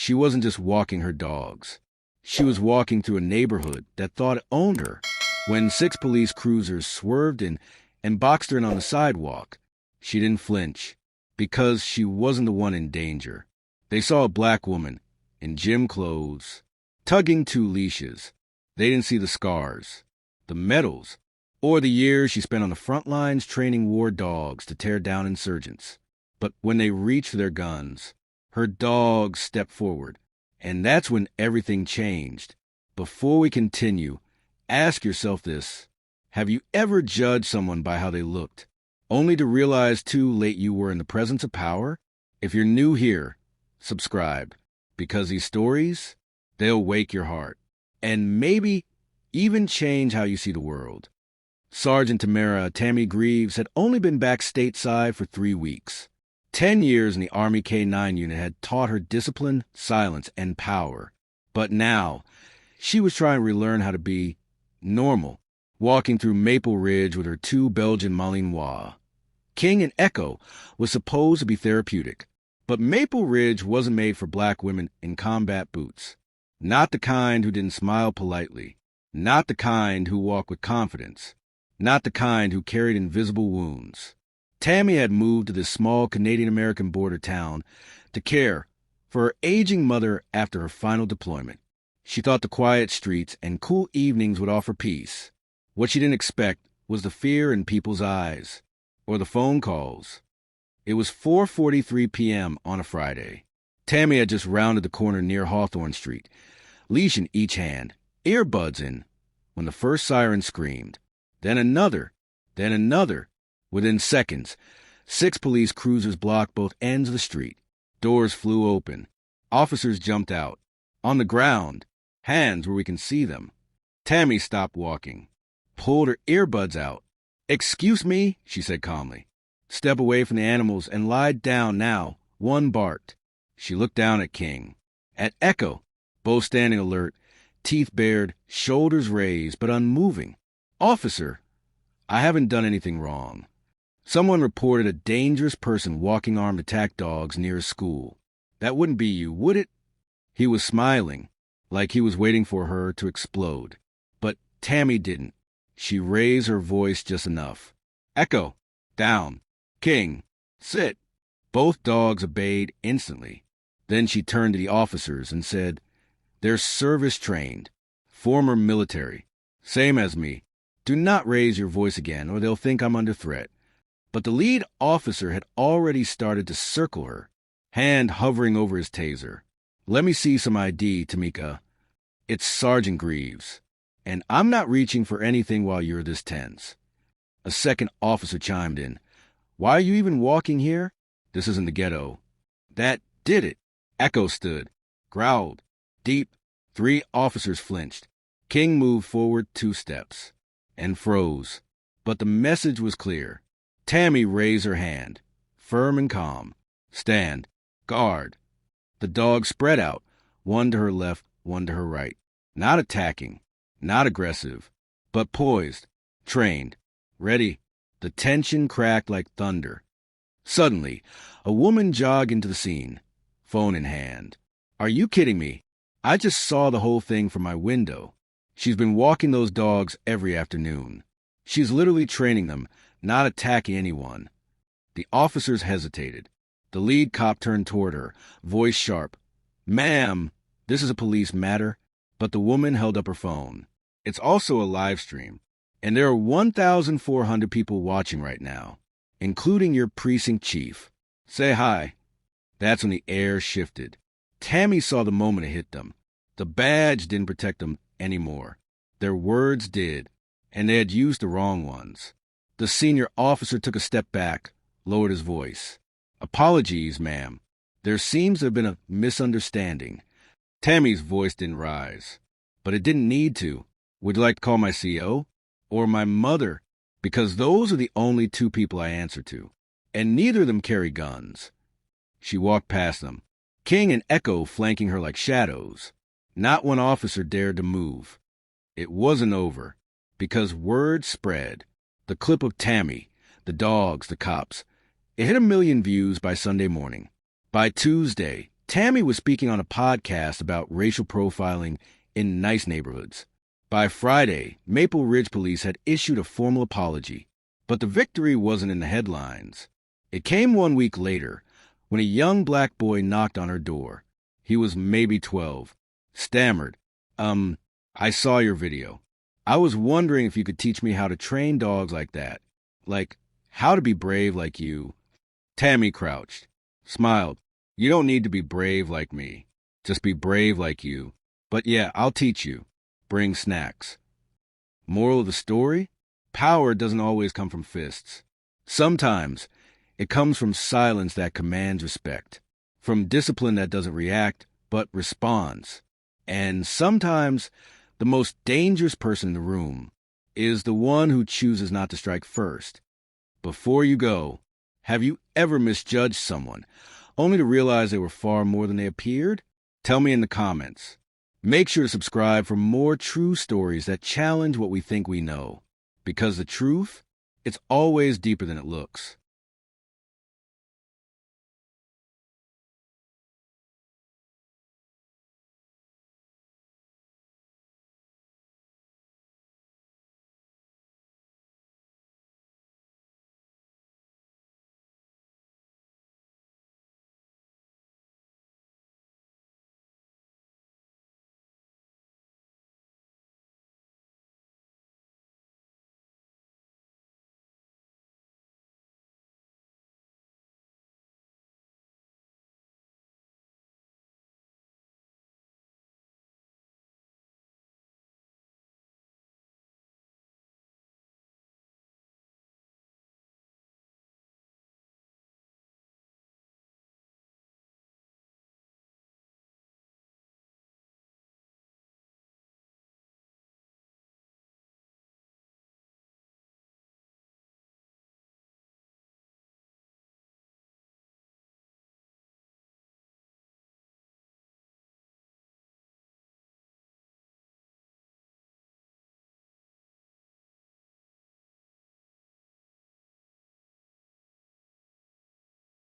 She wasn't just walking her dogs. She was walking through a neighborhood that thought it owned her. When 6 police cruisers swerved in and boxed her in on the sidewalk, she didn't flinch because she wasn't the one in danger. They saw a black woman in gym clothes, tugging 2 leashes. They didn't see the scars, the medals, or the years she spent on the front lines training war dogs to tear down insurgents. But when they reached for their guns, her dogs stepped forward, and that's when everything changed. Before we continue, ask yourself this. Have you ever judged someone by how they looked, only to realize too late you were in the presence of power? If you're new here, subscribe, because these stories, they'll wake your heart, and maybe even change how you see the world. Sergeant Tamera, Tami Greaves, had only been back stateside for 3 weeks. 10 years in the Army K-9 unit had taught her discipline, silence, and power. But now, she was trying to relearn how to be normal, walking through Maple Ridge with her 2 Belgian Malinois. King and Echo was supposed to be therapeutic, but Maple Ridge wasn't made for black women in combat boots. Not the kind who didn't smile politely. Not the kind who walked with confidence. Not the kind who carried invisible wounds. Tami had moved to this small Canadian-American border town to care for her aging mother after her final deployment. She thought the quiet streets and cool evenings would offer peace. What she didn't expect was the fear in people's eyes, or the phone calls. It was 4:43 p.m. on a Friday. Tami had just rounded the corner near Hawthorne Street, leash in each hand, earbuds in, when the first siren screamed. Then another. Within seconds, 6 police cruisers blocked both ends of the street. Doors flew open. Officers jumped out. On the ground, hands where we can see them. Tami stopped walking, pulled her earbuds out. "Excuse me," she said calmly. "Step away from the animals and lie down now." One barked. She looked down at King, at Echo, both standing alert, teeth bared, shoulders raised, but unmoving. "Officer, I haven't done anything wrong." Someone reported a dangerous person walking armed attack dogs near a school. That wouldn't be you, would it? He was smiling, like he was waiting for her to explode. But Tami didn't. She raised her voice just enough. "Echo, down. King, sit." Both dogs obeyed instantly. Then she turned to the officers and said, "They're service-trained, former military, same as me. Do not raise your voice again, or they'll think I'm under threat." But the lead officer had already started to circle her, hand hovering over his taser. "Let me see some ID, Tamika. It's Sergeant Greaves, and I'm not reaching for anything while you're this tense." A second officer chimed in. "Why are you even walking here? This isn't the ghetto." That did it. Echo stood, growled, deep. 3 officers flinched. King moved forward 2 steps, and froze. But the message was clear. Tami raised her hand, firm and calm. "Stand. Guard." The dogs spread out, one to her left, one to her right. Not attacking, not aggressive, but poised, trained, ready. The tension cracked like thunder. Suddenly, a woman jogged into the scene, phone in hand. "Are you kidding me? I just saw the whole thing from my window. She's been walking those dogs every afternoon. She's literally training them, not attacking anyone." The officers hesitated. The lead cop turned toward her, voice sharp. "Ma'am, this is a police matter." But the woman held up her phone. "It's also a live stream, and there are 1,400 people watching right now, including your precinct chief. Say hi." That's when the air shifted. Tami saw the moment it hit them. The badge didn't protect them anymore. Their words did, and they had used the wrong ones. The senior officer took a step back, lowered his voice. "Apologies, ma'am. There seems to have been a misunderstanding." Tami's voice didn't rise, but it didn't need to. "Would you like to call my CO? Or my mother? Because those are the only 2 people I answer to, and neither of them carry guns." She walked past them, King and Echo flanking her like shadows. Not one officer dared to move. It wasn't over, because word spread. The clip of Tami, the dogs, the cops. It hit 1 million views by Sunday morning. By Tuesday, Tami was speaking on a podcast about racial profiling in nice neighborhoods. By Friday, Maple Ridge Police had issued a formal apology, but the victory wasn't in the headlines. It came 1 week later, when a young black boy knocked on her door. He was maybe 12, stammered, I saw your video. I was wondering if you could teach me how to train dogs like that. Like, how to be brave like you. Tami crouched, smiled. You don't need to be brave like me. Just be brave like you. But yeah, I'll teach you. Bring snacks. Moral of the story? Power doesn't always come from fists. Sometimes it comes from silence that commands respect, from discipline that doesn't react, but responds. And sometimes the most dangerous person in the room is the one who chooses not to strike first. Before you go, have you ever misjudged someone, only to realize they were far more than they appeared? Tell me in the comments. Make sure to subscribe for more true stories that challenge what we think we know. Because the truth, it's always deeper than it looks.